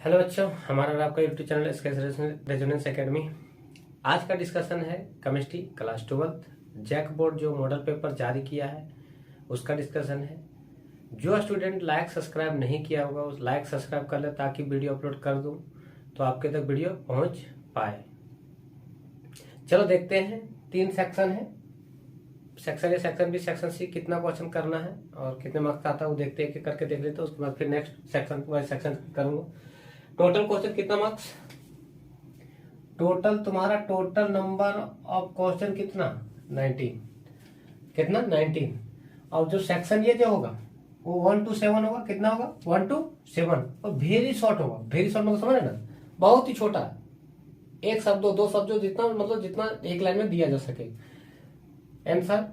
Hello बच्चों, हमारा और आपका YouTube channel sketch resonance academy. आज का डिस्कशन है केमिस्ट्री क्लास 12 जैक बोर्ड जो मॉडल पेपर जारी किया है उसका डिस्कशन है। जो स्टूडेंट लाइक सब्सक्राइब नहीं किया होगा उस लाइक सब्सक्राइब कर ले ताकि वीडियो अपलोड कर दूं तो आपके तक वीडियो पहुंच पाए। चलो देखते हैं, 3 सेक्शन है, section A, section B, section C. कितना क्वेश्चन करना है और कितने मार्क्स आता है वो देखते हैं, करके देख लेते हैं। उसके बाद फिर नेक्स्ट सेक्शन वाइज सेक्शन करूंगा। टोटल क्वेश्चन कितना मार्क्स, टोटल तुम्हारा टोटल नंबर ऑफ क्वेश्चन कितना 19, कितना 19। और जो सेक्शन ये जो होगा वो 1 to 7 होगा। कितना होगा 1 to 7 और वेरी शॉर्ट होगा। वेरी शॉर्ट मतलब समझ ना, बहुत ही छोटा, एक शब्द दो शब्द जितना मतलब जितना एक लाइन में दिया जा सके आंसर।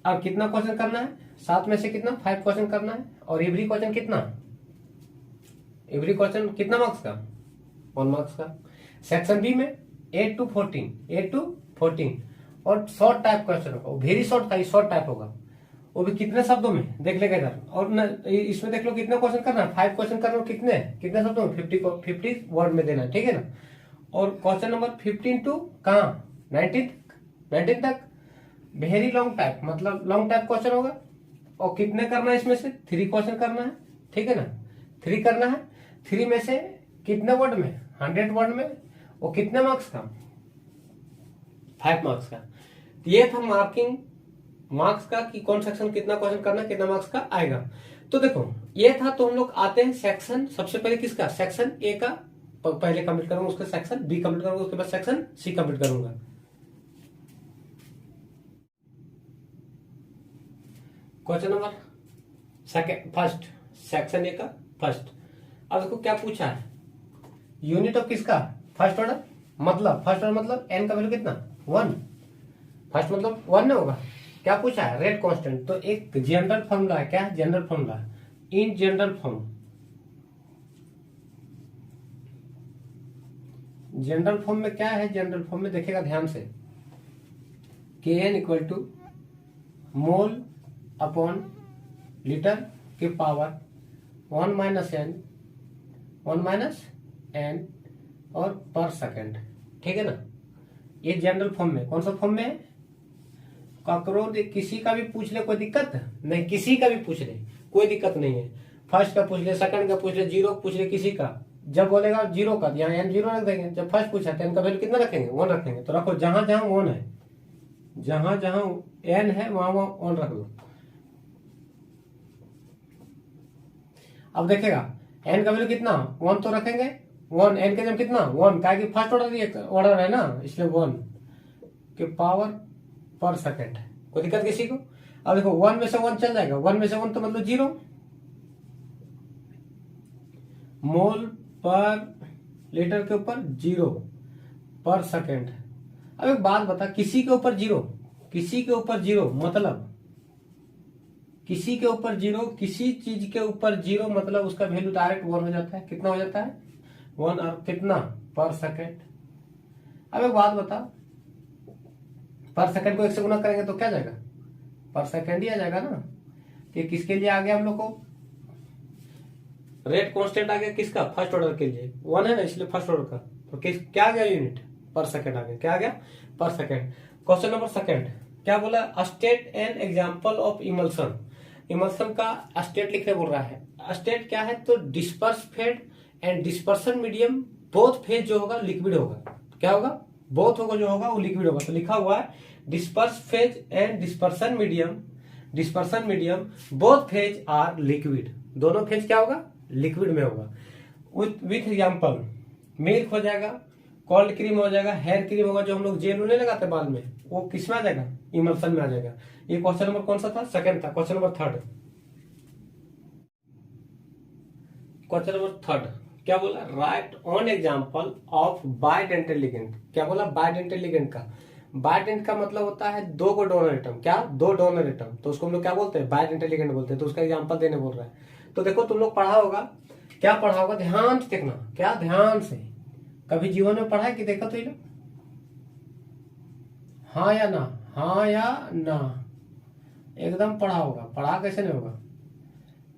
अब कितना क्वेश्चन करना है, 7 में से कितना 5 क्वेश्चन करना है। और एवरी क्वेश्चन कितना, एवरी क्वेश्चन कितना मार्क्स का 1 मार्क्स का। सेक्शन बी में 8 to 14 और शॉर्ट टाइप क्वेश्चन होगा, वेरी शॉर्ट का शॉर्ट टाइप होगा, वो भी कितने शब्दों में देख लेगा इधर। और न, इसमें देख लो कितने क्वेश्चन करना है, 5 क्वेश्चन करना है। कितने कितने शब्दों में 50 वर्ड में देना है, ठीक है ना। और क्वेश्चन नंबर 15 टू कहाँ 19 तक वेरी लॉन्ग टाइप, मतलब लॉन्ग टाइप क्वेश्चन होगा। और कितने करना है, इसमें से 3 क्वेश्चन करना है, ठीक है ना, 3 करना है। 3 में से कितने वर्ड में 100 वर्ड में, वो कितने मार्क्स का 5 मार्क्स का। तो ये था मार्किंग मार्क्स का कि कौन सेक्शन कितना क्वेश्चन करना कितना मार्क्स का आएगा। तो देखो ये था। तो हम लोग आते हैं सेक्शन, सबसे पहले किसका, सेक्शन ए का पहले कंप्लीट करूंगा, उसके सेक्शन बी कंप्लीट करूंगा, उसके बाद सेक्शन सी कंप्लीट करूंगा। Question number first, section A का फर्स्ट। अब देखो क्या पूछा है, यूनिट ऑफ किसका फर्स्ट ऑर्डर, मतलब फर्स्ट ऑर्डर मतलब एन का वैल्यू कितना 1, फर्स्ट मतलब 1 नहीं होगा। क्या पूछा है, रेट कांस्टेंट। तो एक जनरल फॉर्मूला है, क्या है general formula, in general form, general form में क्या है, जनरल फॉर्म में देखिएगा ध्यान से, K n equal to mole upon litre की पावर 1 माइनस एन और पर सेकेंड, ठीक है ना। ये जनरल फॉर्म में, कौन सा फॉर्म में है, ककरो किसी का भी पूछ ले कोई दिक्कत नहीं, किसी का भी पूछ ले कोई दिक्कत नहीं है। फर्स्ट का पूछ ले, सेकंड का पूछ ले, जीरो पूछ ले, किसी का जब बोलेगा जीरो का यहाँ एन 0 रख देंगे। जब फर्स्ट पूछा तो एन का वैल्यू कितना रखेंगे 1 रखेंगे। तो रखो जहां जहां 1 है, जहां जहां एन है वहां वहां 1 रख दो। अब देखेगा एन का वैल्यू कितना 1 तो रखेंगे 1, एन का जब कितना 1 का कि फर्स्ट ऑर्डर है ना, इसलिए 1 के पावर पर सेकेंड। कोई दिक्कत किसी को। अब देखो 1 में से 1 चल जाएगा, 1 में से 1 तो मतलब 0 मोल पर लीटर के ऊपर 0 पर सेकेंड। अब एक बात बता, किसी के ऊपर 0, किसी के ऊपर 0 मतलब किसी के ऊपर 0, किसी चीज के ऊपर 0 मतलब उसका वैल्यू डायरेक्ट 1 हो जाता है। कितना हो जाता है 1 और कितना पर सेकेंड। अब एक बात बता, पर सेकंड को 1 से गुना करेंगे तो क्या जाएगा पर सेकंड ही आ जाएगा ना। कि किसके लिए आ गया हम लोग को, रेट कांस्टेंट आ गया किसका फर्स्ट ऑर्डर के लिए 1 है ना, इसलिए फर्स्ट ऑर्डर का। तो क्या आ गया यूनिट पर सेकंड आ गया, क्या आ गया पर सेकंड। क्वेश्चन नंबर सेकंड क्या बोला, state an example of emulsion. Emulsion का स्टेट लिखने बोल रहा है। स्टेट क्या है, तो disperse phase and dispersion medium both phase जो होगा लिक्विड होगा। क्या होगा, बोथ होगा जो होगा वो लिक्विड होगा। तो लिखा हुआ है disperse phase and dispersion medium both phase are liquid. दोनों फेज क्या होगा लिक्विड में होगा। विथ एग्जाम्पल मिल्क हो जाएगा, कोल्ड क्रीम हो जाएगा, हेयर क्रीम होगा, जो हम लोग जेल नहीं लगाते बाल में, वो किस में आ जाएगा इमल्सन में आ जाएगा। ये क्वेश्चन नंबर कौन सा था, सेकंड था। क्वेश्चन नंबर थर्ड, क्या बोला, write on example of bidentate ligand. क्या बोला बाइडेंटल लिगेंड का, बाइडेंट का मतलब होता है 2 को डोनर एटम, क्या 2 डोनर एटम, तो उसको हम लोग क्या बोलते हैं बाइडेंटल लिगेंड बोलते हैं। तो उसका एग्जांपल देने बोल रहा है। तो देखो तुम लोग पढ़ा होगा, क्या पढ़ा होगा ध्यान से देखना, क्या ध्यान से, कभी जीवन में पढ़ा है कि देखा तो ही ना, हाँ या ना, हाँ या ना, एकदम पढ़ा होगा, पढ़ा कैसे नहीं होगा।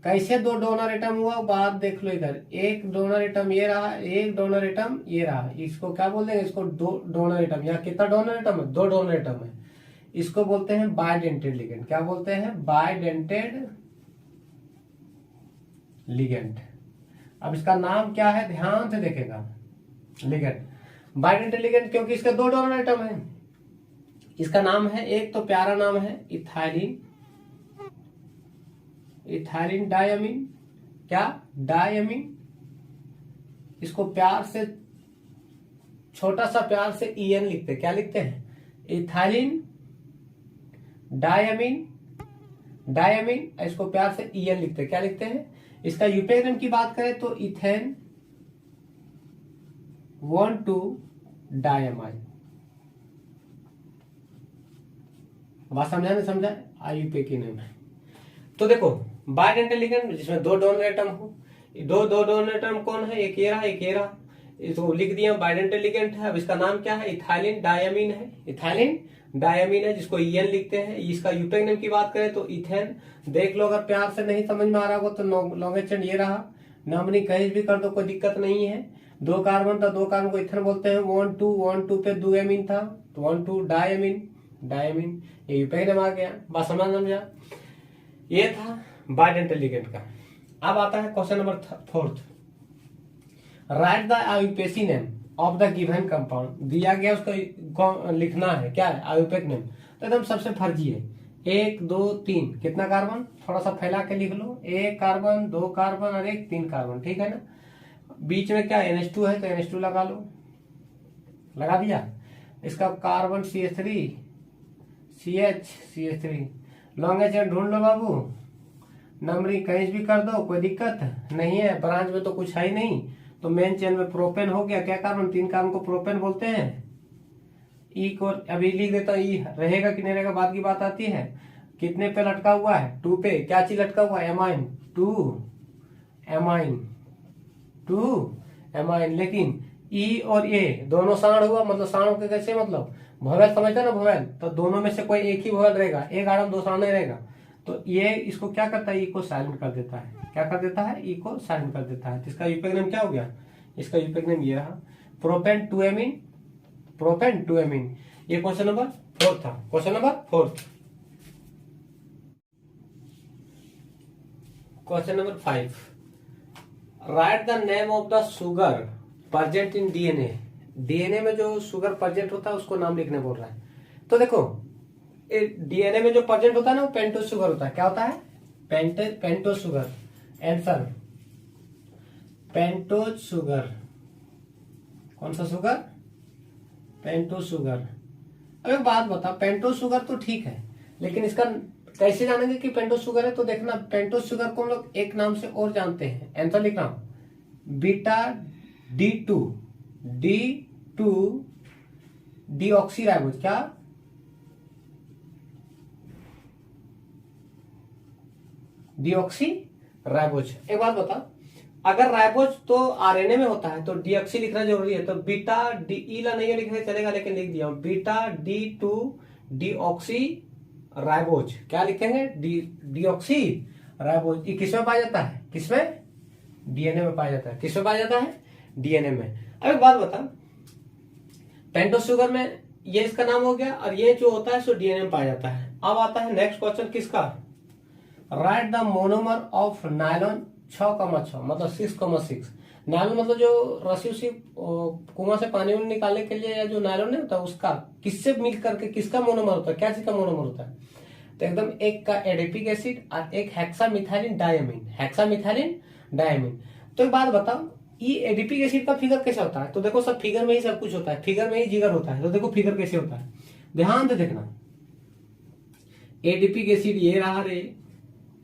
कैसे दो डोनर एटम हुआ बात देख लो इधर, एक डोनर एटम ये रहा, एक डोनर एटम ये रहा, इसको क्या बोलते हैं, इसको दो डोनर एटम। यहाँ कितना डोनर एटम है, दो डोनर एटम है, इसको बोलते हैं बाइडेंटेड लिगेंड। क्या बोलते हैं, बाइडेंटेड लिगेंड। अब इसका नाम क्या है, ध्यान से देखेगा, लिगेंड, बाइडेंटेड लिगेंड, क्योंकि इसके दो डोनर एटम है। इसका नाम है, एक तो प्यारा नाम है इथाइलिन, इथाइलिन डायमीन, क्या, डायमीन। इसको प्यार से, छोटा सा प्यार से EN लिखते हैं, क्या लिखते हैं, इथाइलिन डायमीन, डायमीन। इसको प्यार से EN लिखते हैं, क्या लिखते हैं। इसका यूपेरियम की बात करें तो इथेन 1,2 डायमाइन। बात समझा नहीं समझा, IUP की नेम है। तो देखो बाइडेंटेड लिगेंड जिसमें दो डोनर एटम हो, दो डोनर एटम कौन है, एक ये रहा एक ये रहा, इसको लिख दिया बाइडेंटेड लिगेंड है। अब इसका नाम क्या है, इथाइलिन डायमीन है, इथाइलिन डायमीन है, जिसको EN लिखते हैं। इसका यूपेक नेम की बात करें तो इथेन। देख लो, अगर प्यार से नहीं समझ में आ रहा हो तो लॉन्गेस्ट चेन ये रहा, नॉमनी कहीं भी कर दो, कोई दिक्कत नहीं है। दो कार्बन था, दो कार्बन को इथेन बोलते हैं। 1,2 पे 2 एमीन था तो 1,2 डायमीन, डायमीन, ये यूपेक नेम आ गया। बात समझा। ये था बाइडेंटेड लिगेंड का। अब आता है question number 4। Right the IUPAC name of the given compound. दिया गया उसको लिखना है, क्या है, आईयूपीएक नेम। तो एकदम सबसे फर्जी है, 1 2 3, कितना कार्बन, थोड़ा सा फैला के लिख लो, 1 कार्बन 2 कार्बन और 1 3 कार्बन, ठीक है ना। बीच में क्या NH2 है तो NH2 लगा लो, लगा दिया। इसका carbon CH3, CH3, longest chain ढूंढ लो बाबू, नंबरिंग कहीं भी कर दो, कोई दिक्कत नहीं है। ब्रांच में तो कुछ है ही नहीं, तो मेन चेन में प्रोपेन हो गया, क्या कार्बन, 3 कार्बन को प्रोपेन बोलते हैं। ई को अभी लिख देता हूं, ई रहेगा कि नहीं रहेगा बाद की बात आती है। कितने पे लटका हुआ है, 2 पे। क्या चीज लटका हुआ है, एमाइन, 2 एमाइन, 2 एमाइन। लेकिन ई और ए दोनों साण हुआ, मतलब साण के कैसे, मतलब भोवेल समझते ना, भोवेल, तो दोनों में से कोई एक ही भोवेल रहेगा, एक आड़म दो साण नहीं रहेगा। तो ये इसको क्या करता है, ई को साइलेंट कर देता है। क्या कर देता है, ई को साइलेंट कर देता है। इसका यूपेक नेम क्या हो गया, इसका यूपेक नेम ये रहा, प्रोपेन 2 एमीन, प्रोपेन 2 एमीन। ये क्वेश्चन नंबर 4 था, question number 4। Question number 5, right the name of the sugar present in DNA। DNA में जो शुगर प्रेजेंट होता है उसको नाम लिखने बोल रहा है। तो देखो DNA में जो प्रेजेंट होता है ना वो पेंटोज शुगर होता है। क्या होता है, pentose sugar. Answer pentose sugar. कौन सा शुगर, पेंटोज शुगर। अब एक बात बता, पेंटोज शुगर तो ठीक है, लेकिन इसका कैसे जानेंगे कि पेंटोज शुगर है। तो देखना, पेंटोज शुगर को हम लोग एक नाम से और जानते हैं। आंसर लिख रहा हूं, बीटा D2 डीऑक्सीराइबोज। क्या, डीऑक्सीराइबोज। एक बात बता, अगर राइबोज तो RNA में होता है तो डीऑक्सी लिखना जरूरी है, तो बीटा DE ला नहीं लिखने चलेगा, लेकिन लिख दिया हूं, बीटा D2 डीऑक्सी राइबोज। क्या लिखेंगे, डीऑक्सी राइबोज। ये किसमें पाया जाता है, किसमें, DNA में पाया जाता है। किसमें पाया जाता है, DNA में। अब एक बात बता, पेंटोज शुगर में ये इसका नाम हो गया, और ये जो होता है सो DNA में पाया जाता है। अब आता है नेक्स्ट क्वेश्चन किसका, right the monomer of nylon 6,6, मतलब 6,6। नायलॉन मतलब जो रस्सी उसी कुआं से पानी निकालने के लिए, या जो नायलॉन नहीं होता उसका किससे मिल करके किसका मोनोमर होता है, क्या चीज का मोनोमर होता है। तो एकदम एक का एडिपिक एसिड और एक हेक्सामिथाइलिन डायमीन, हेक्सामिथाइलिन डायमीन। तो एक बात बताओ, ये एडिपिक एसिड का फिगर कैसे होता है। तो देखो सब फिगर में ही सब कुछ होता है, फिगर में ही जिगर होता है। तो देखो फिगर कैसे होता है, ध्यान से देखना। एडिपिक एसिड ये रहा रे,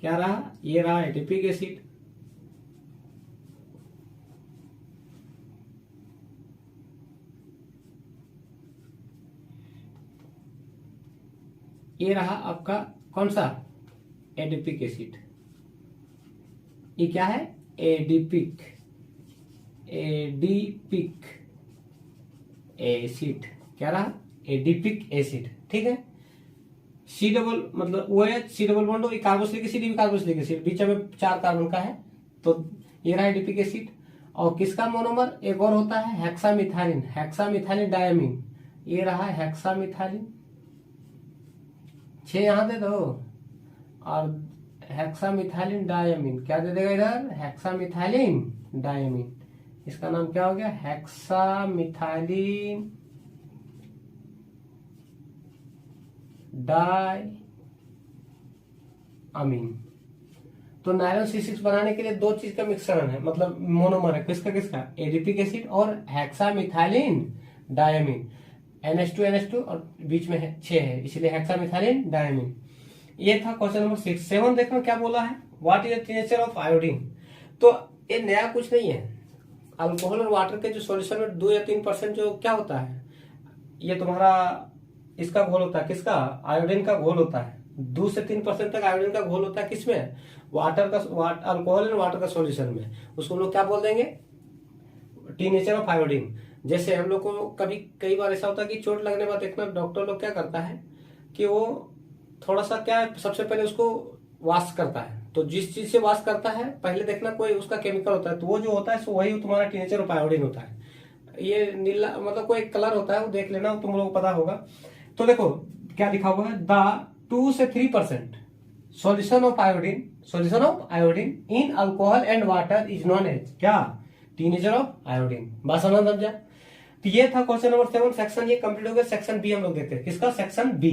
क्या रहा, ये रहा एडिपिक एसिड। ये रहा आपका कौन सा, एडिपिक एसिड। ये क्या है, एडिपिक, एडिपिक एसिड। क्या रहा, एडिपिक एसिड, ठीक है। सी डबल मतलब O H C double bond carboxylic acid भी कार्बोक्सिलिक एसिड, बीच में 4 कार्बन का है, तो ये रहा एडीपी एसिड। और किसका मोनोमर एक और होता है हेक्सामिथाइलिन, हेक्सामिथाइलिन डायमीन, ये रहा हेक्सामिथाइलिन, 6 यहां दे दो, और हेक्सामिथाइलिन डायमीन क्या दे देगा इधर, हेक्सामिथाइलिन डायमीन, इसका नाम क्या हो गया हेक्सामिथाइलिन डायमीन। तो नायलॉन C6 बनाने के लिए 2 चीज का मिश्रण है, मतलब मोनोमर है, किसका किसका, एडीपी एसिड और हेक्सामिथाइलिन डायमीन, NH2 और बीच में है 6 है, इसलिए हेक्सामिथाइलिन डायमीन। ये था क्वेश्चन नंबर 6। 7 देखो क्या बोला है, what is the nature of iodine. तो ये नया कुछ नहीं है, अल्कोहल और वाटर के जो सॉल्यूशन में 2 या 3% जो क्या होता है, ये तुम्हारा इसका घोल होता है, किसका, आयोडीन का घोल होता है, 2 से 3% तक आयोडीन का घोल होता है, किसमें, वाटर का, अल्कोहल एंड वाटर का सॉल्यूशन में, उसको लोग क्या बोल देंगे, टी नेचर ऑफ आयोडीन। जैसे हम लोग को कभी कई बार ऐसा होता है कि चोट लगने के बाद देखना डॉक्टर लोग क्या करता है कि वो थोड़ा सा क्या सबसे पहले उसको वॉश करता है, तो जिस चीज से वॉश करता है पहले देखना कोई उसका केमिकल होता है, तो वो जो होता है सो वही तुम्हारा टी नेचर ऑफ आयोडीन होता है। ये नीला मतलब कोई कलर होता है, वो देख लेना, तुम लोग को पता होगा। तो देखो क्या लिखा हुआ है, द 2 से 3% solution of iodine in alcohol and water is known as क्या, टी नेचर ऑफ आयोडीन। बात समझा। तो ये था क्वेश्चन नंबर 7 सेक्शन, ये कंप्लीट हो गया। सेक्शन बी हम लोग देखते हैं, किसका, सेक्शन बी।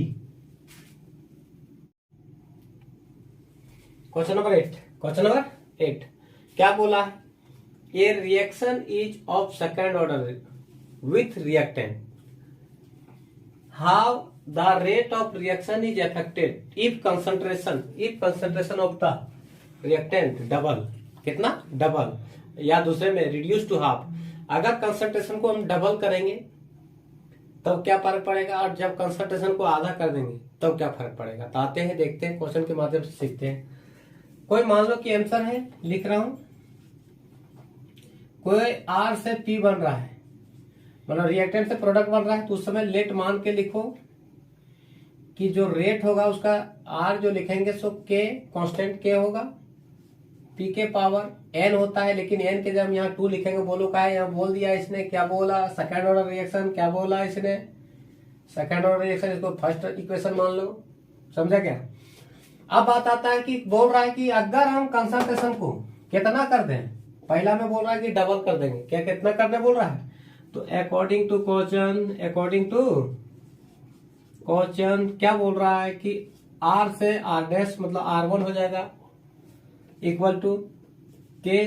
क्वेश्चन नंबर 8 क्या बोला है, ए reaction is of second order with reactant, how the rate of reaction is affected if concentration of the reactant double, कितना, डबल, या दूसरे में रिड्यूस टू हाफ। अगर कंसंट्रेशन को हम डबल करेंगे तब क्या फर्क पड़ेगा, और जब कंसंट्रेशन को आधा कर देंगे तब क्या फर्क पड़ेगा। तो आते हैं, देखते हैं, क्वेश्चन के माध्यम से सीखते हैं। कोई मान लो कि आंसर है, लिख रहा हूं, कोई R से P बन रहा है, मतलब रिएक्टेंट से प्रोडक्ट बन रहा है, तो उस समय लेट मान के लिखो कि जो रेट होगा उसका R जो लिखेंगे सो K कांस्टेंट K होगा, P के पावर N होता है, लेकिन N के जब यहाँ 2 लिखेंगे, बोलो का है, यहाँ बोल दिया इसने, क्या बोला, सेकेंड ऑर्डर रिएक्शन, क्या बोला इसने, सेकेंड ऑर्डर रिएक्शन, इसको फर्स्ट इक्वेशन मान लो, समझा क्या। अब बात आता है कि बोल रहा है कि अगर हम कंसंट्रेशन को कितना कर दें, पहला में बोल रहा है कि डबल कर देंगे, क्या कितना करने बोल रहा है, तो अकॉर्डिंग टू क्वेश्चन क्या बोल रहा है कि R से R डैश मतलब R1 हो जाएगा इक्वल टू के,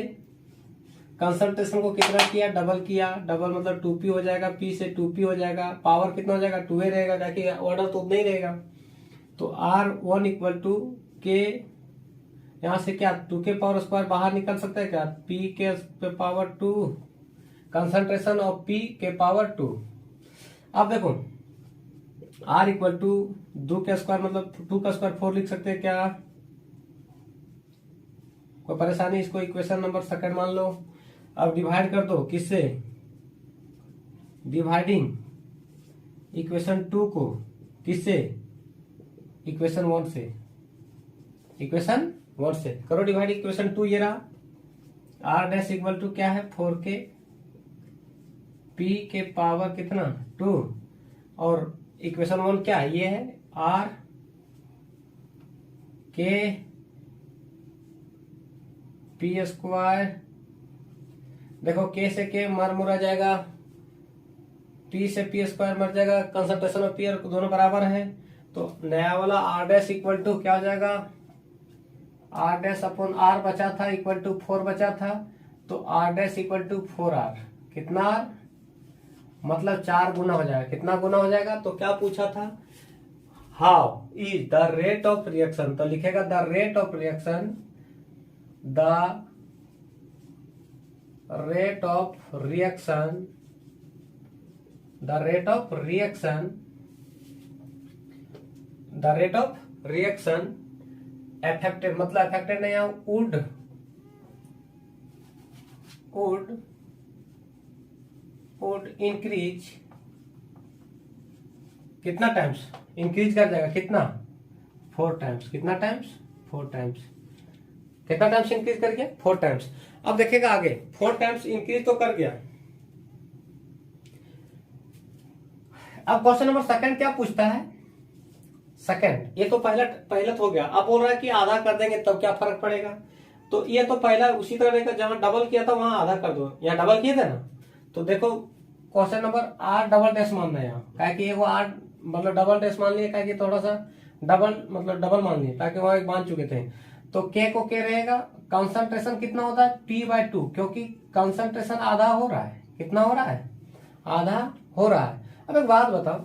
कंसंट्रेशन को कितना किया, डबल किया, डबल मतलब 2P हो जाएगा, P से 2P हो जाएगा, पावर कितना हो जाएगा, 2A रहेगा, ताकि ऑर्डर तो उतना ही रहेगा। तो R1 इक्वल टू के, यहां से क्या 2 के पावर स्क्वायर बाहर निकल सकता है क्या, P के पावर 2, कंसंट्रेशन ऑफ P के पावर 2। अब देखो R इक्वल टू 2 के स्क्वायर मतलब 2 का स्क्वायर 4 लिख सकते हैं क्या, कोई परेशानी, इसको इक्वेशन नंबर सेकंड मान लो। अब डिवाइड कर दो, किससे, डिवाइडिंग इक्वेशन 2 को किससे, इक्वेशन 1 से करो डिवाइड इक्वेशन 2, ये रहा R डैश इक्वल टू क्या है 4K P के पावर कितना 2, और इक्वेशन 1 क्या है, ये है R के P स्क्वायर, देखो K से K मर मुरा जाएगा, P से P स्क्वायर मर जाएगा, कंसंट्रेशन ऑफ P और दोनों बराबर है, तो नया वाला R डैश इक्वल टू क्या हो जाएगा, R डैश अपॉन R बचा था इक्वल टू 4 बचा था, तो R dash equal to 4R, कितना R मतलब 4 गुना हो जाएगा, कितना गुना हो जाएगा, तो क्या पूछा था, how is the rate of reaction, तो लिखेगा the rate of reaction affected, मतलब अफेक्टेड नहीं, वुड इंक्रीज, कितना टाइम्स इंक्रीज कर जाएगा, कितना 4 टाइम्स, कितना टाइम्स, 4 टाइम्स, कितना टाइम्स इंक्रीज कर गया, 4 टाइम्स। अब देखेगा आगे 4 टाइम्स इंक्रीज तो कर गया। अब क्वेश्चन नंबर सेकंड क्या पूछता है, सेकंड, ये तो पहला तो हो गया। अब बोल रहा है कि आधा कर देंगे तब क्या फर्क पड़ेगा, तो ये तो पहला उसी तरह रहेगा, जहां डबल किया था वहां आधा कर दो, यहाँ डबल किए थे ना। तो देखो question number R double dash मानना है यहाँ, क्या कि वो आर मतलब डबल डैश मान लिया, क्या कि थोड़ा सा डबल मतलब डबल मान लिया, ताकि वहां एक मान चुके थे। तो के को के रहेगा, कंसंट्रेशन कितना होता है P/2, क्योंकि कंसंट्रेशन आधा हो रहा है, कितना हो रहा है, आधा हो रहा है। अब एक बात बताओ,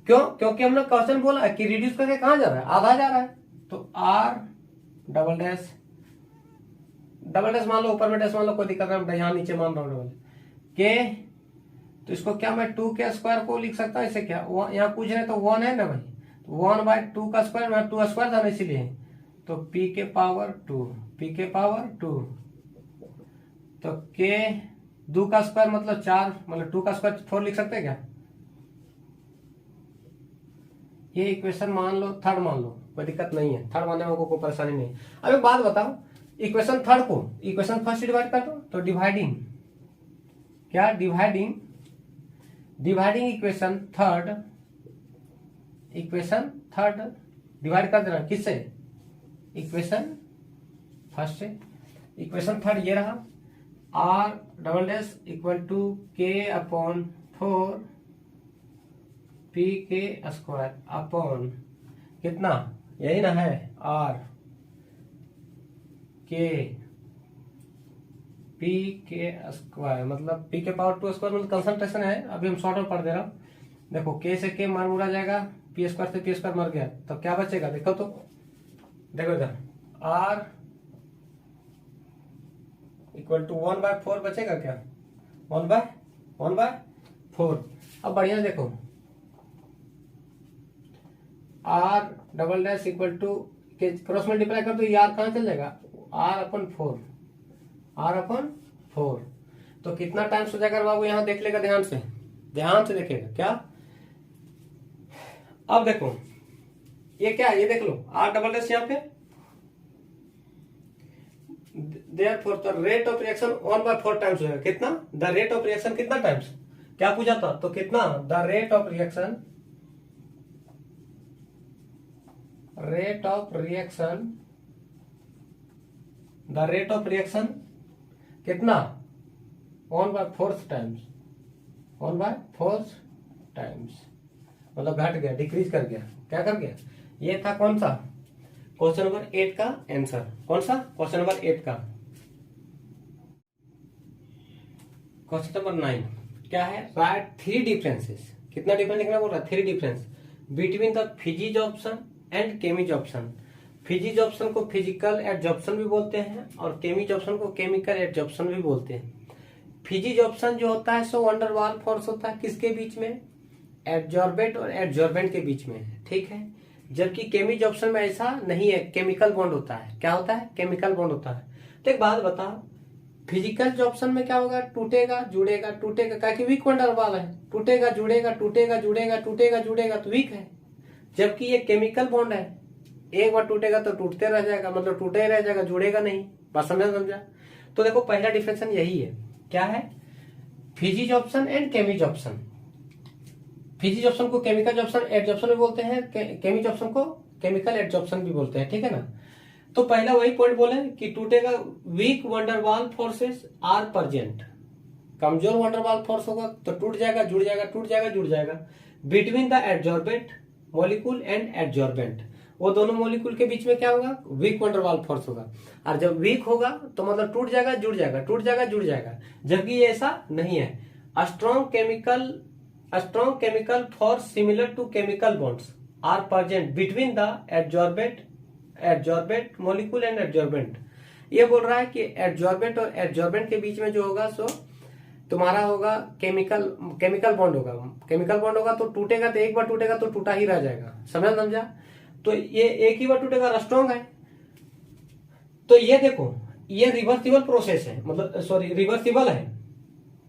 क्यों, क्योंकि हमने क्वेश्चन बोला कि रिड्यूस करके कहां जा रहा है, आधा जा रहा है। तो आर डबल डैश मान लो, ऊपर में डैश मान लो, कोई दिक्कत नहीं, यहाँ नीचे मान रहा हूँ डबल के। तो इसको क्या मैं 2 के स्क्वायर को लिख सकता हूँ, इसे क्या यहाँ पूछ रहे तो 1 है ना भाई, 1/2 का स्क्वायर, मैं 2 स्क्वायर था ना इसीलिए, तो p के पावर 2, p के पावर 2, तो के 2 का स्क्वायर मतलब 4, मतलब 2 का स्क्वायर 4 लिख सकते हैं क्या। ये इक्वेशन मान लो, थर्ड मान लो, कोई दिक्कत नहीं है, थर्ड मानने में कोई परेशानी नहीं। अब एक बात बताओ, इक्वेशन थर्ड को इक्वेशन फर्स्ट डिवाइड कर दो, तो डिवाइडिंग क्या, डिवाइडिंग इक्वेशन थर्ड डिवाइड कर देना किससे, इक्वेशन फर्स्ट से। इक्वेशन थर्ड ये रहा, R double dash equal to K upon 4 P K square upon कितना, यही ना है, आर के पी के स्क्वायर, मतलब पी के पावर 2 स्क्वायर, मतलब कंसंट्रेशन है, अभी हम शॉर्ट में पढ़ दे रहा हूँ। देखो के से के मार मुड़ा जाएगा, पी स्क्वायर से पी स्क्वायर मर गया, तो क्या बचेगा, देखो तो, देखो इधर आर इक्वल टू 1/4 बचेगा क्या, 1/4। अब बढ़िया देखो, R double dash equal to K cross multiply कर दो, ये आर कहां चल जाएगा, r/4, r/4। तो कितना टाइम्स हो जाएगा बाबू, यहां देख लेगा, ध्यान से देखेगा क्या। अब देखो ये क्या है, ये देख लो, आर डबल डैश यहाँ पे, therefore the rate of reaction 1/4 times हो जाएगा, कितना, द रेट ऑफ रिएक्शन कितना टाइम्स, क्या पूछा था, तो कितना, द रेट ऑफ रिएक्शन कितना, 1/4 टाइम्स, 1/4 टाइम्स, मतलब घट गया, डिक्रीज कर गया, क्या कर गया। ये था कौन सा, क्वेश्चन नंबर 8 का आंसर, कौन सा, क्वेश्चन नंबर 8 का। क्वेश्चन नंबर 9 क्या है, राइट 3 डिफरेंसेस, कितना डिफरेंस लिखना बोल रहा है, 3 difference between the physisorption and chemisorption. Physisorption को फिजिकल एडजॉर्प्शन भी बोलते हैं और केमिजॉर्प्शन को केमिकल एडजॉर्प्शन भी बोलते हैं। फिजिजॉर्प्शन जो होता है सो वंडर वाल फोर्स होता है, किसके बीच में, एडजॉर्बेंट और एडजॉर्बेंट के बीच में, ठीक है। जबकि केमिजॉर्प्शन में ऐसा नहीं है, केमिकल बॉन्ड होता है, क्या होता है, केमिकल बॉन्ड होता है। तो एक बात बताओ, फिजिकल जॉर्प्शन में क्या होगा, टूटेगा जुड़ेगा टूटेगा, क्या कि वीक वंडर वाल है, टूटेगा जुड़ेगा टूटेगा जुड़ेगा टूटेगा जुड़ेगा, तो वीक है। जबकि ये केमिकल बॉन्ड है, एक बार टूटेगा तो टूटते रह जाएगा, मतलब टूटे रह जाएगा, जुड़ेगा नहीं, बात समझा। तो देखो पहला डिफरेंस यही है, क्या है, फिजिजॉर्प्शन एंड केमिजॉर्प्शन। फिजिजॉर्प्शन को केमिकल जॉर्प्शन एडजॉर्प्शन भी बोलते हैं, केमिजॉर्प्शन को केमिकल एडजॉर्प्शन भी बोलते हैं, ठीक है ना। तो पहला वही पॉइंट बोले कि टूटेगा, weak Van der Waals forces are present, कमजोर वंडरवाल फोर्स होगा तो टूट जाएगा जुड़ जाएगा, टूट जाएगा जुड़ जाएगा, between the adsorbent molecule and adsorbent, वो दोनों मॉलिक्यूल के बीच में क्या होगा, वीक वंडरवाल फोर्स होगा। और जब वीक होगा तो मतलब टूट जाएगा जुड़ जाएगा, टूट जाएगा जुड़ जाएगा, जबकि ये ऐसा नहीं है। Strong chemical force similar to chemical bonds are present between the adsorbent molecule and adsorbent. ये बोल रहा है कि एडजॉर्बेंट और एडजॉर्बेंट के बीच में जो होगा सो तुम्हारा होगा केमिकल बॉन्ड होगा। केमिकल बॉन्ड होगा तो टूटेगा, तो एक बार टूटेगा तो टूटा ही रह जाएगा, समझा। तो ये एक ही बार टूटेगा, स्ट्रॉन्ग है। तो ये देखो, ये रिवर्सिबल प्रोसेस है, मतलब सॉरी रिवर्सिबल है,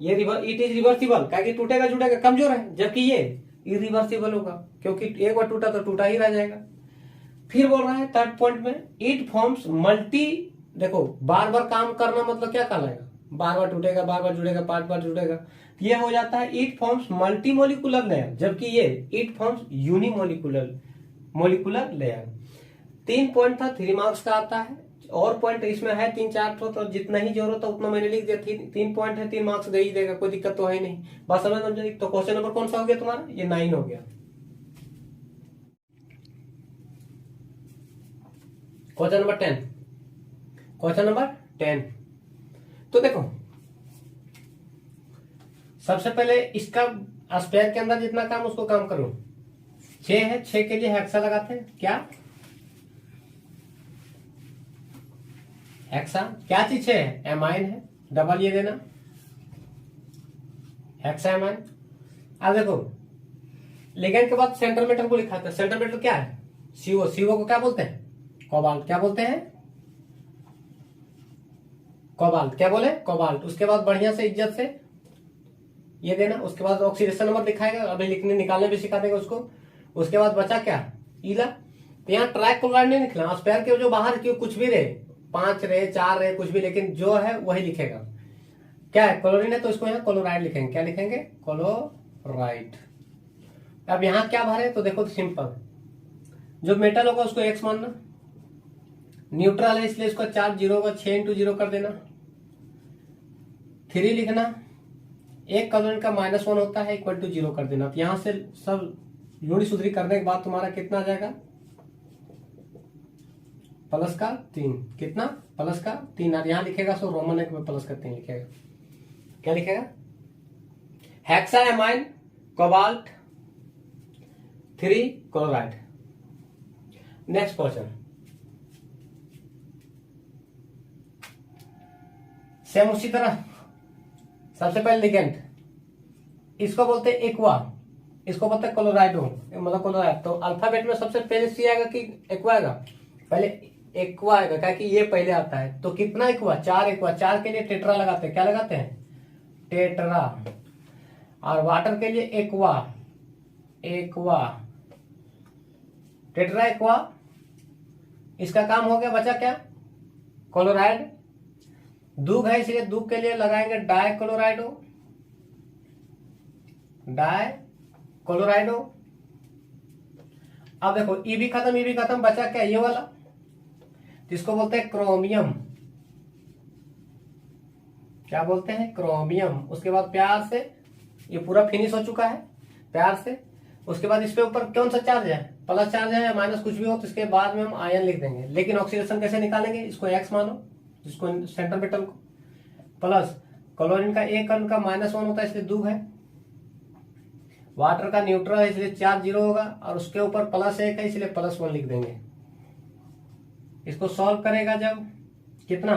ये इट इज रिवर्सिबल, क्या कि टूटेगा जुड़ेगा, कमजोर है, जबकि ये इरिवर्सिबल होगा, क्योंकि एक बार टूटा तो टूटा ही रह जाएगा। फिर बोल रहा है थर्ड पॉइंट में, इट फॉर्म्स मल्टी, देखो बार बार काम करना मतलब क्या कहलाएगा, बार बार टूटेगा, बार बार जुड़ेगा, बार बार जुड़ेगा, ये हो जाता है it forms multi molecular layer, जबकि ये it forms unimolecular molecular layer. 3 point था, 3 मार्क्स का आता है, और पॉइंट इसमें है 3-4 तो जितना ही जरूरत है उतना मैंने लिख दिया। 3 पॉइंट है, 3 मार्क्स दे ही देगा, कोई दिक्कत तो है ही नहीं। बस समझ समझे। तो क्वेश्चन नंबर कौन सा हो गया तुम्हारा, ये 9 हो गया। Question number 10, question number 10। तो देखो सबसे पहले इसका स्पेयर के अंदर जितना काम उसको काम करो। 6 है, 6 के लिए हेक्सा लगाते हैं, क्या हेक्सा, क्या चीज है, एमाइन है, डबल ये देना, हेक्सा एमाइन। अब देखो लिगेंड के बाद सेंट्रल मेटल को लिखा था, सेंट्रल मेटल क्या है, सीओ, सीओ को क्या बोलते हैं, कोबाल्ट, क्या बोलते हैं, कोबाल्ट, क्या बोले, कोबाल्ट। उसके बाद बढ़िया से इज्जत से ये देना, उसके बाद ऑक्सीडेशन नंबर दिखाएगा, अभी लिखने निकालने भी सिखा देगा उसको। उसके बाद बचा क्या, ईला। तो यहाँ ट्राई क्लोराइड नहीं लिखना, स्पेयर के जो बाहर की कुछ भी रहे, 5 रहे, 4 रहे, कुछ भी, लेकिन जो है वही लिखेगा। क्या है, क्लोरीन है तो इसको यहाँ क्लोराइड लिखेंगे, क्या लिखेंगे, क्लोराइड। अब यहाँ क्या भरे, तो देखो सिंपल, जो मेटल होगा उसको एक्स मानना, न्यूट्रल है इसलिए इसका चार्ज 0 होगा, 6 × 0 कर देना, 3 लिखना, एक क्लोरीन का -1 होता है, इक्वल टू 0 कर देना। तो यहां से सब यूनिट सुधरी करने के बाद तुम्हारा कितना आ जाएगा, +3, कितना, +3। और यहां लिखेगा सो रोमन एक में +3 लिखेगा, क्या लिखेगा, hexa amine cobalt 3 chloride. Next question, same उसी तरह, सबसे पहले लिगेंड, इसको बोलते हैं एक्वा, इसको बोलते हैं क्लोराइडो, मतलब क्लोराइड। तो अल्फाबेट में सबसे पहले सी आएगा कि एक्वा आएगा, पहले एक्वा आएगा, क्या कि ये पहले आता है। तो कितना एक्वा, 4 एक्वा, 4 के लिए टेट्रा लगाते हैं, क्या लगाते हैं, टेट्रा। और वाटर के लिए एक्वा, एक्वा, टेट्रा एक्वा। इसका काम हो गया, बचा क्या, क्लोराइड। दूध है इसलिए दूध के लिए लगाएंगे डाई क्लोराइडो, डाई क्लोराइडो। अब देखो ई भी खत्म, बचा क्या, ये वाला, जिसको बोलते हैं क्रोमियम, क्या बोलते हैं, क्रोमियम। उसके बाद प्यार से, ये पूरा फिनिश हो चुका है प्यार से। उसके बाद इस पे ऊपर कौन सा चार्ज है, प्लस चार्ज है या माइनस कुछ भी हो, तो इसके बाद में हम आयन लिख देंगे। लेकिन ऑक्सीडेशन कैसे निकालेंगे, इसको एक्स मानो, जिसको सेंट्रल मेटल को, प्लस क्लोरीन का एक कण का -1 होता है इसलिए 2 है, वाटर का न्यूट्रल है इसलिए चार्ज 0 होगा, और उसके ऊपर +1 है इसलिए +1 लिख देंगे। इसको सॉल्व करेगा जब, कितना,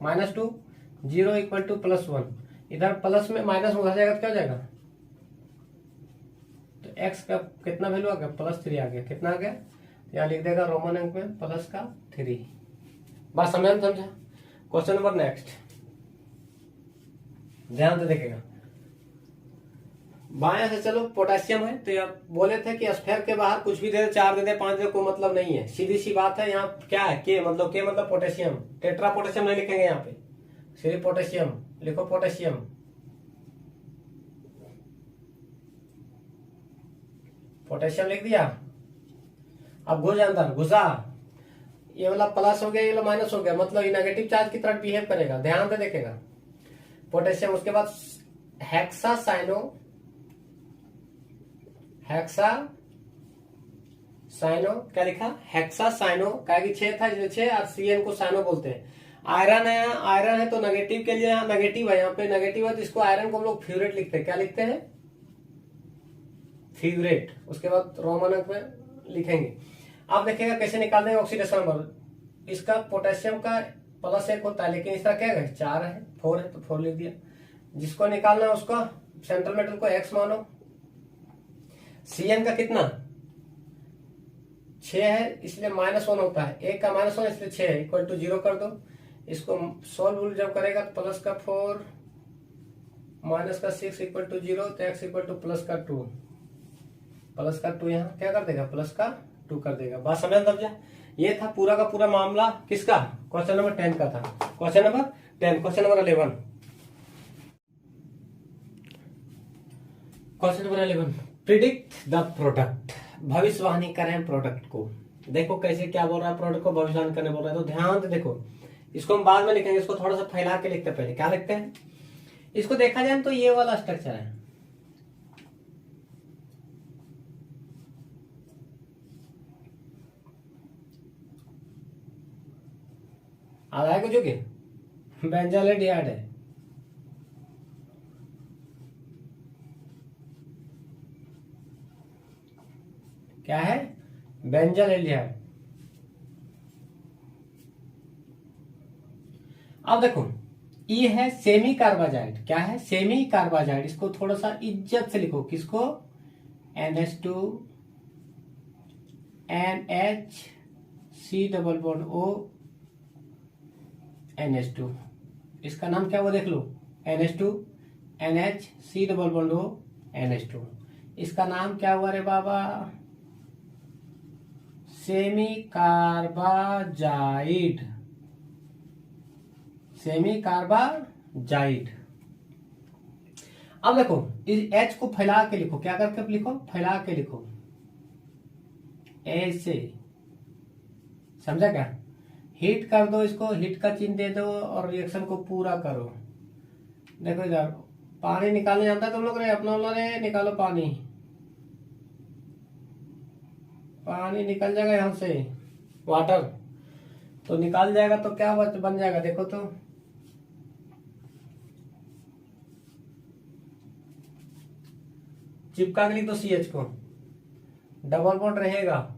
-2, 0 = +1, इधर प्लस में माइनस में घस जाएगा तो क्या हो जाएगा, तो x का कितना वैल्यू आ गया, +3 आ गया, कितना आ गया, यहाँ लिख देगा रोमन अंक में +3। बात समझा। क्वेश्चन नंबर नेक्स्ट, ध्यान से देखेगा, बाएं से चलो, पोटेशियम है, तो यहाँ बोले थे कि स्फेयर के बाहर कुछ भी दे दे, 4 दे दे, 5 दे दे, कोई मतलब नहीं है, सीधी सी बात है। यहाँ क्या है, के मतलब पोटेशियम, टेट्रा पोटेशियम नहीं लिखेंगे यहाँ पे, सिर्फ पोटेशियम लिखो, पोटेशियम, पोटेशियम लिख दिया। अब घुस अंदर, घुसा, ये वाला प्लस हो गया, ये वाला माइनस हो गया, मतलब ये नेगेटिव चार्ज की तरह बिहेव करेगा, ध्यान से देखेगा, पोटेशियम। उसके बाद हेक्सा साइनो, हेक्सा साइनो, क्या लिखा, हेक्सा साइनो, क्या कि 6 था इसलिए 6, और CN को साइनो बोलते हैं। आयरन है, आयरन है तो नेगेटिव के लिए यहाँ नेगेटिव है, यहाँ पे नेगेटिव है तो इसको आयरन को हम लोग फ्यूरेट लिखते हैं, क्या लिखते हैं, फ्यूरेट। उसके बाद रोमन अंक में लिखेंगे। अब देखिएगा कैसे निकालते हैं ऑक्सीडेशन नंबर। इसका पोटेशियम का +1 होता है, लेकिन इसका क्या है, 4 है, 4 है तो 4 लिख दिया। जिसको निकालना है उसका सेंट्रल मेटल को x मानो। CN का कितना, 6 है इसलिए -1 होता है, 1 का -1 इसलिए 6 है, इक्वल टू 0 कर दो। इसको सॉल्व जब करेगा तो +4 -6 = 0, तो x = +2। प्लस का 2 यहाँ क्या कर देगा, प्लस का 2 कर देगा। बात समझ समझा। ये था पूरा का पूरा मामला किसका, क्वेश्चन नंबर 10 का था। Question number 10। Question number 11, question number 11, predict the product, भविष्यवाणी करें प्रोडक्ट को। देखो कैसे क्या बोल रहा है, प्रोडक्ट को भविष्यवाणी करने बोल रहा है, तो ध्यान से देखो। इसको हम बाद में लिखेंगे, इसको थोड़ा सा फैला के लिखते हैं। पहले क्या लिखते हैं, इसको देखा जाए तो ये वाला स्ट्रक्चर है, आधा है कुछ के बेंजल एल्डिहाइड है, क्या है, बेंजल एल्डिहाइड। अब देखो ये है सेमी कार्बाजाइड, क्या है, सेमी कार्बाजाइड। इसको थोड़ा सा इज्जत से लिखो, किसको, NH2 NH double bond O NH2, इसका नाम क्या वो देख लो, NH2 NH double bond O NH2, इसका नाम क्या हुआ रे बाबा, सेमी कार्बाजाइड, सेमी कार्बाजाइड। अब देखो इस H को फैला के लिखो, क्या करके लिखो, फैला के लिखो ऐसे, समझा क्या। हीट कर दो इसको, हीट का चिन्ह दे दो और रिएक्शन को पूरा करो। देखो इधर पानी निकालने जाता है तुम लोग रे, अपना लोग रे निकालो पानी, पानी निकल जाएगा यहां से, वाटर तो निकाल जाएगा, तो क्या बन जाएगा देखो तो, चिपका के लिख दो CH को, डबल बॉन्ड रहेगा,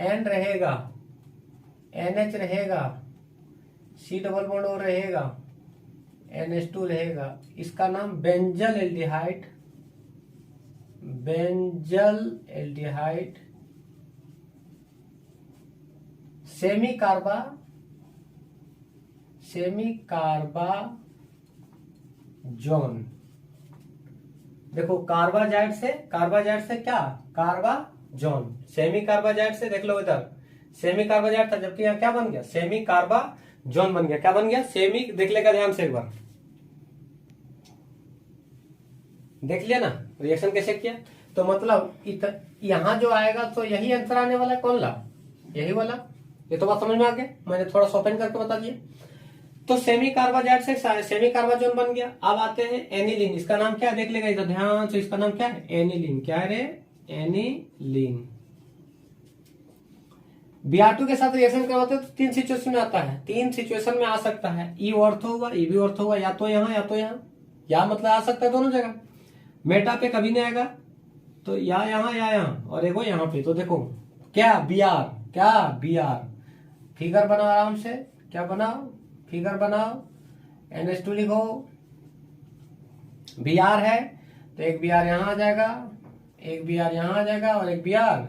N रहेगा, NH रहेगा, C डबल बॉन्ड O रहेगा, NH2 रहेगा, इसका नाम benzaldehyde, benzaldehyde semicarba, semicarbazone. देखो कार्बाजाइड से क्या, कार्बाजोन, सेमी कार्बाजाइड से देख लो इधर सेमी कार्बाजाइड था, जबकि यहाँ क्या बन गया, सेमी कार्बाजोन बन गया। क्या बन गया, सेमी, देख लेगा ध्यान से एक बार, देख लिया ना रिएक्शन कैसे किया। तो मतलब यहाँ जो आएगा तो यही आंसर आने वाला है, कौन ला, यही वाला। ये तो बात समझ में आ गया, मैंने थोड़ा सोपन करके बता दिया। तो सेमी कार्बाजाइड से सेमी कार्बाजोन बन गया। अब आते हैं एनिलीन, इसका नाम क्या है देख लेगा इधर ध्यान से, इसका नाम क्या है, एनिलीन। क्या है रे, एनिलीन। Br2 के साथ रिएक्शन करवाते हैं तो 3 सिचुएशन में आता है, 3 सिचुएशन में आ सकता है। ई ऑर्थो होगा, ई भी ऑर्थो होगा, या तो यहाँ या तो यहाँ, या मतलब आ सकता है दोनों जगह। मेटा पे कभी नहीं आएगा, तो या यहाँ या यहाँ, और एगो यहाँ पे। तो देखो क्या Br, क्या Br, फिगर बनाओ आराम से, क्या बनाओ, फिगर बनाओ, NH2 लिखो, Br है तो एक Br यहाँ आ जाएगा, एक Br यहाँ आ जाएगा और एक Br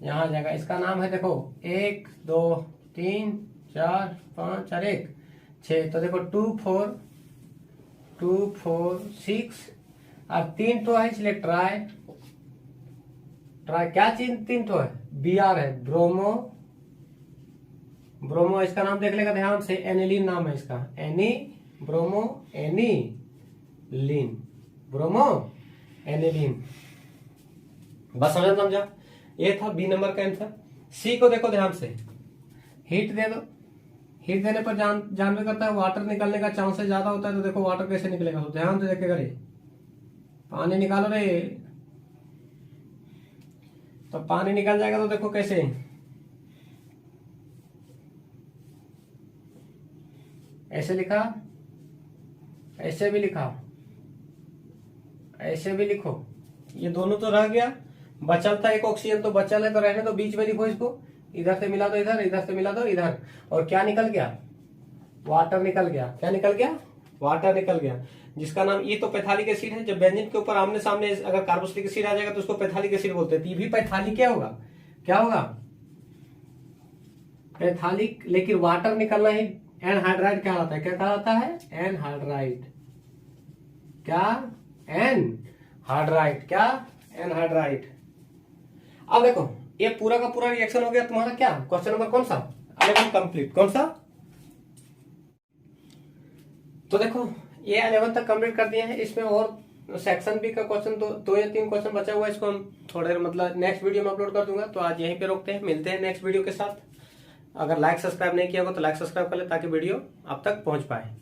यहाँ आ जाएगा। इसका नाम है देखो 1 2 3 4 5 और 1 6, तो देखो 2 4 6 और 3 तो है, इसलिए ट्राई, क्या चीज 3 तो है, Br है, ब्रोमो, इसका नाम देख लेगा ध्यान से, एनिलीन नाम है इसका, ब्रोमो एनिलीन, ब्रोमो एनिलीन। बस समझा। ये था बी नंबर का आंसर। सी को देखो ध्यान से, हीट दे दो, हीट देने पर जानवे करता है वाटर निकलने का चांसेस ज्यादा होता है। तो देखो वाटर कैसे निकलेगा, तो ध्यान से देखेगा रे, पानी निकालो रे, तो पानी निकल जाएगा। तो देखो कैसे, ऐसे लिखा, ऐसे भी लिखा, ऐसे भी लिखो, ये दोनों तो रह गया, बचल था एक ऑक्सीजन तो बचल है, तो रहने दो, बीच में लिखो इसको, इधर से मिला दो इधर, इधर से मिला दो इधर, और क्या निकल गया, वाटर निकल गया। क्या निकल गया, वाटर निकल गया, जिसका नाम, ये तो पैथालिक एसिड है। जब बेंजीन के ऊपर आमने सामने अगर कार्बोक्सिलिक एसिड आ जाएगा तो उसको पैथालिक एसिड बोलते हैं। ये भी पैथालिक क्या होगा, क्या होगा, पैथालिक। लेकिन वाटर निकलना ही एनहाइड्राइड कहलाता है। क्या कहलाता है, एनहाइड्राइड। क्या, एनहाइड्राइड, क्या, एनहाइड्राइड। अब देखो ये पूरा का पूरा रिएक्शन हो गया तुम्हारा क्या, क्वेश्चन नंबर कौन सा, 11 कंप्लीट, कौन सा। तो देखो ये 11 तक कंप्लीट कर दिए हैं। इसमें और सेक्शन बी का क्वेश्चन तो 2 या 3 क्वेश्चन बचा हुआ है, इसको हम थोड़े मतलब नेक्स्ट वीडियो में अपलोड कर दूंगा। तो आज यहीं पे रोकते हैं, मिलते हैं नेक्स्ट वीडियो के साथ। अगर लाइक सब्सक्राइब नहीं किया होगा तो लाइक सब्सक्राइब कर ले ताकि वीडियो आप तक पहुंच पाए।